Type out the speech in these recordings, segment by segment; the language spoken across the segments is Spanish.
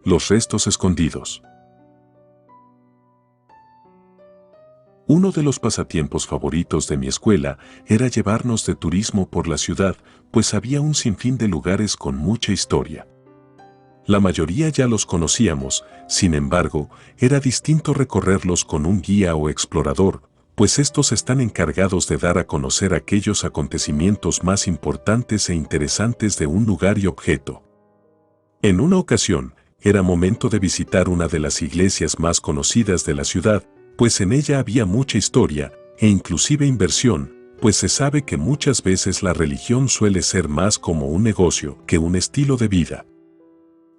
Los restos escondidos. Uno de los pasatiempos favoritos de mi escuela era llevarnos de turismo por la ciudad, pues había un sinfín de lugares con mucha historia. La mayoría ya los conocíamos, sin embargo, era distinto recorrerlos con un guía o explorador, pues estos están encargados de dar a conocer aquellos acontecimientos más importantes e interesantes de un lugar y objeto. En una ocasión, era momento de visitar una de las iglesias más conocidas de la ciudad, pues en ella había mucha historia e inclusive inversión, pues se sabe que muchas veces la religión suele ser más como un negocio que un estilo de vida.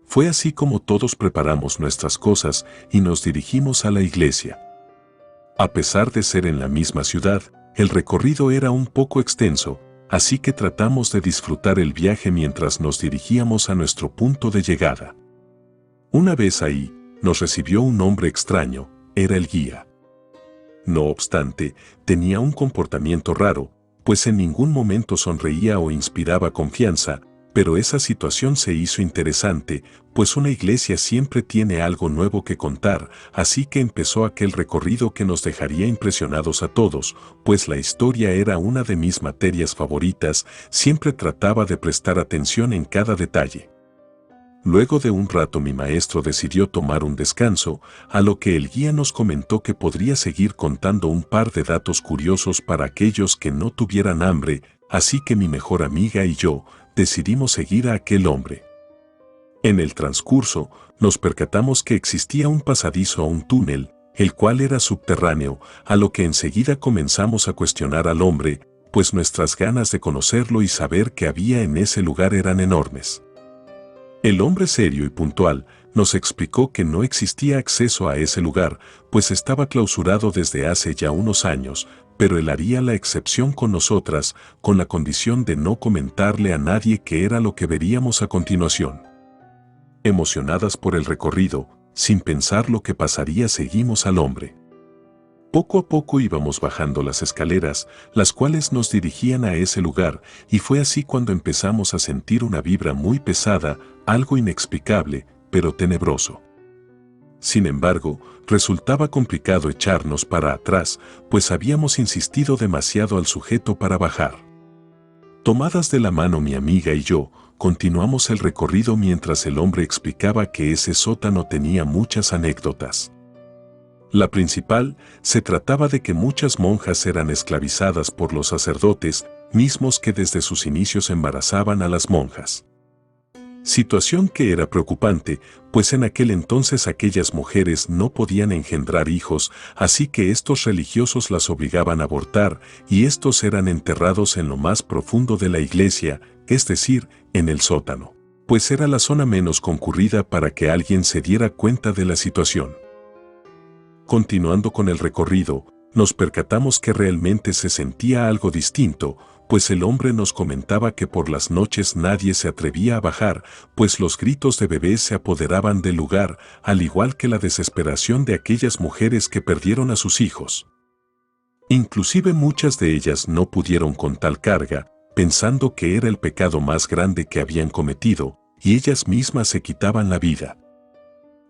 Fue así como todos preparamos nuestras cosas y nos dirigimos a la iglesia. A pesar de ser en la misma ciudad, el recorrido era un poco extenso, así que tratamos de disfrutar el viaje mientras nos dirigíamos a nuestro punto de llegada. Una vez ahí, nos recibió un hombre extraño, era el guía. No obstante, tenía un comportamiento raro, pues en ningún momento sonreía o inspiraba confianza, pero esa situación se hizo interesante, pues una iglesia siempre tiene algo nuevo que contar, así que empezó aquel recorrido que nos dejaría impresionados a todos, pues la historia era una de mis materias favoritas, siempre trataba de prestar atención en cada detalle. Luego de un rato mi maestro decidió tomar un descanso, a lo que el guía nos comentó que podría seguir contando un par de datos curiosos para aquellos que no tuvieran hambre, así que mi mejor amiga y yo decidimos seguir a aquel hombre. En el transcurso, nos percatamos que existía un pasadizo o un túnel, el cual era subterráneo, a lo que enseguida comenzamos a cuestionar al hombre, pues nuestras ganas de conocerlo y saber qué había en ese lugar eran enormes. El hombre serio y puntual nos explicó que no existía acceso a ese lugar, pues estaba clausurado desde hace ya unos años, pero él haría la excepción con nosotras, con la condición de no comentarle a nadie qué era lo que veríamos a continuación. Emocionadas por el recorrido, sin pensar lo que pasaría, seguimos al hombre. Poco a poco íbamos bajando las escaleras, las cuales nos dirigían a ese lugar, y fue así cuando empezamos a sentir una vibra muy pesada, algo inexplicable, pero tenebroso. Sin embargo, resultaba complicado echarnos para atrás, pues habíamos insistido demasiado al sujeto para bajar. Tomadas de la mano mi amiga y yo, continuamos el recorrido mientras el hombre explicaba que ese sótano tenía muchas anécdotas. La principal se trataba de que muchas monjas eran esclavizadas por los sacerdotes, mismos que desde sus inicios embarazaban a las monjas. Situación que era preocupante, pues en aquel entonces aquellas mujeres no podían engendrar hijos, así que estos religiosos las obligaban a abortar y estos eran enterrados en lo más profundo de la iglesia, es decir, en el sótano, pues era la zona menos concurrida para que alguien se diera cuenta de la situación. Continuando con el recorrido, nos percatamos que realmente se sentía algo distinto, pues el hombre nos comentaba que por las noches nadie se atrevía a bajar, pues los gritos de bebés se apoderaban del lugar, al igual que la desesperación de aquellas mujeres que perdieron a sus hijos. Inclusive muchas de ellas no pudieron con tal carga, pensando que era el pecado más grande que habían cometido, y ellas mismas se quitaban la vida.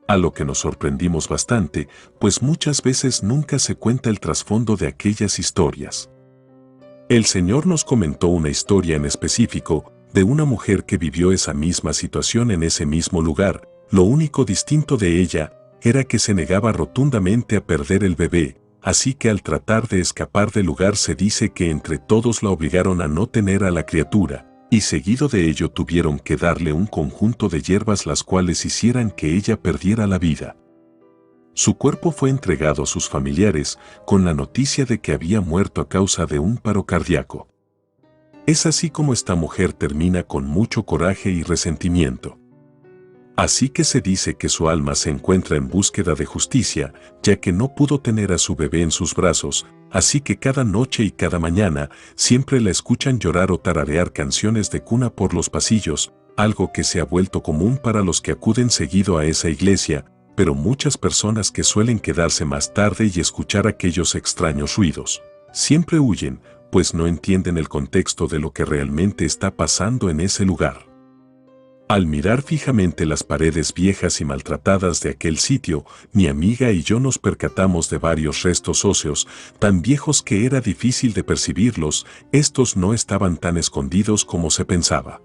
A lo que nos sorprendimos bastante, pues muchas veces nunca se cuenta el trasfondo de aquellas historias. El Señor nos comentó una historia en específico de una mujer que vivió esa misma situación en ese mismo lugar. Lo único distinto de ella era que se negaba rotundamente a perder el bebé, así que al tratar de escapar del lugar se dice que entre todos la obligaron a no tener a la criatura, y seguido de ello tuvieron que darle un conjunto de hierbas las cuales hicieran que ella perdiera la vida. Su cuerpo fue entregado a sus familiares con la noticia de que había muerto a causa de un paro cardíaco. Es así como esta mujer termina con mucho coraje y resentimiento. Así que se dice que su alma se encuentra en búsqueda de justicia, ya que no pudo tener a su bebé en sus brazos, así que cada noche y cada mañana siempre la escuchan llorar o tararear canciones de cuna por los pasillos, algo que se ha vuelto común para los que acuden seguido a esa iglesia, pero muchas personas que suelen quedarse más tarde y escuchar aquellos extraños ruidos, siempre huyen, pues no entienden el contexto de lo que realmente está pasando en ese lugar. Al mirar fijamente las paredes viejas y maltratadas de aquel sitio, mi amiga y yo nos percatamos de varios restos óseos, tan viejos que era difícil de percibirlos. Estos no estaban tan escondidos como se pensaba.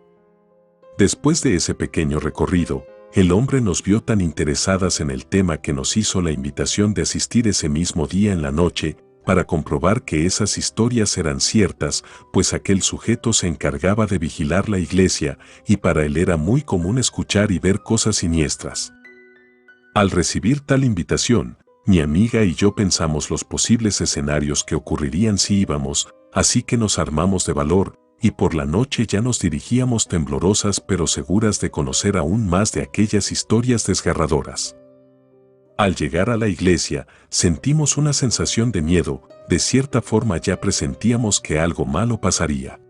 Después de ese pequeño recorrido, el hombre nos vio tan interesadas en el tema que nos hizo la invitación de asistir ese mismo día en la noche, para comprobar que esas historias eran ciertas, pues aquel sujeto se encargaba de vigilar la iglesia y para él era muy común escuchar y ver cosas siniestras. Al recibir tal invitación, mi amiga y yo pensamos los posibles escenarios que ocurrirían si íbamos, así que nos armamos de valor y por la noche ya nos dirigíamos temblorosas pero seguras de conocer aún más de aquellas historias desgarradoras. Al llegar a la iglesia, sentimos una sensación de miedo, de cierta forma ya presentíamos que algo malo pasaría.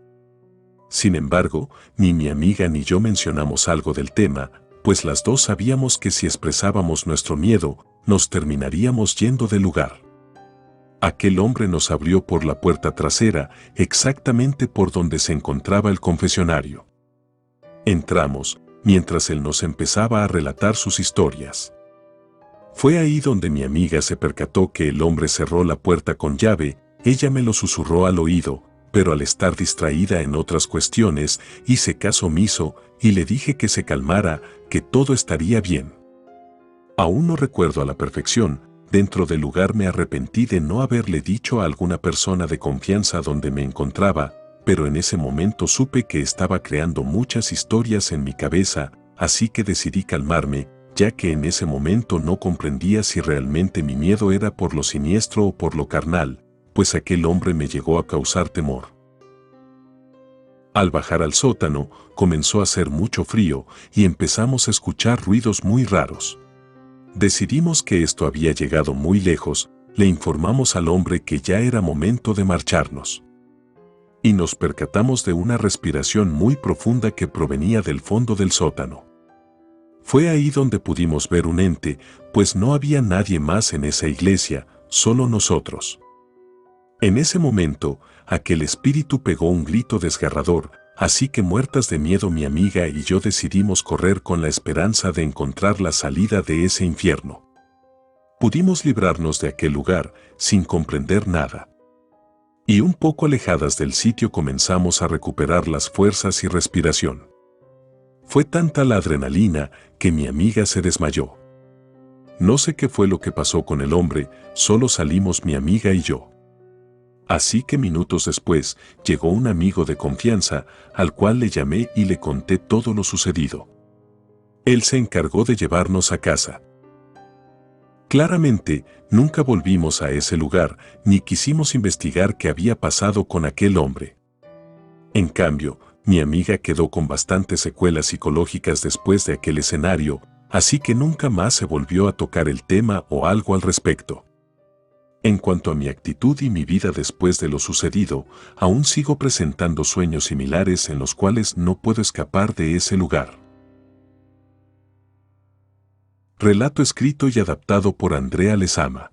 Sin embargo, ni mi amiga ni yo mencionamos algo del tema, pues las dos sabíamos que si expresábamos nuestro miedo, nos terminaríamos yendo del lugar. Aquel hombre nos abrió por la puerta trasera, exactamente por donde se encontraba el confesionario. Entramos, mientras él nos empezaba a relatar sus historias. Fue ahí donde mi amiga se percató que el hombre cerró la puerta con llave. Ella me lo susurró al oído, pero al estar distraída en otras cuestiones, hice caso omiso y le dije que se calmara, que todo estaría bien. Aún no recuerdo a la perfección, dentro del lugar me arrepentí de no haberle dicho a alguna persona de confianza donde me encontraba, pero en ese momento supe que estaba creando muchas historias en mi cabeza, así que decidí calmarme, ya que en ese momento no comprendía si realmente mi miedo era por lo siniestro o por lo carnal, pues aquel hombre me llegó a causar temor. Al bajar al sótano, comenzó a hacer mucho frío y empezamos a escuchar ruidos muy raros. Decidimos que esto había llegado muy lejos, le informamos al hombre que ya era momento de marcharnos. Y nos percatamos de una respiración muy profunda que provenía del fondo del sótano. Fue ahí donde pudimos ver un ente, pues no había nadie más en esa iglesia, solo nosotros. En ese momento, aquel espíritu pegó un grito desgarrador, así que muertas de miedo mi amiga y yo decidimos correr con la esperanza de encontrar la salida de ese infierno. Pudimos librarnos de aquel lugar, sin comprender nada. Y un poco alejadas del sitio comenzamos a recuperar las fuerzas y respiración. Fue tanta la adrenalina que mi amiga se desmayó. No sé qué fue lo que pasó con el hombre, solo salimos mi amiga y yo. Así que minutos después llegó un amigo de confianza al cual le llamé y le conté todo lo sucedido. Él se encargó de llevarnos a casa. Claramente, nunca volvimos a ese lugar ni quisimos investigar qué había pasado con aquel hombre. En cambio, mi amiga quedó con bastantes secuelas psicológicas después de aquel escenario, así que nunca más se volvió a tocar el tema o algo al respecto. En cuanto a mi actitud y mi vida después de lo sucedido, aún sigo presentando sueños similares en los cuales no puedo escapar de ese lugar. Relato escrito y adaptado por Andrea Lezama.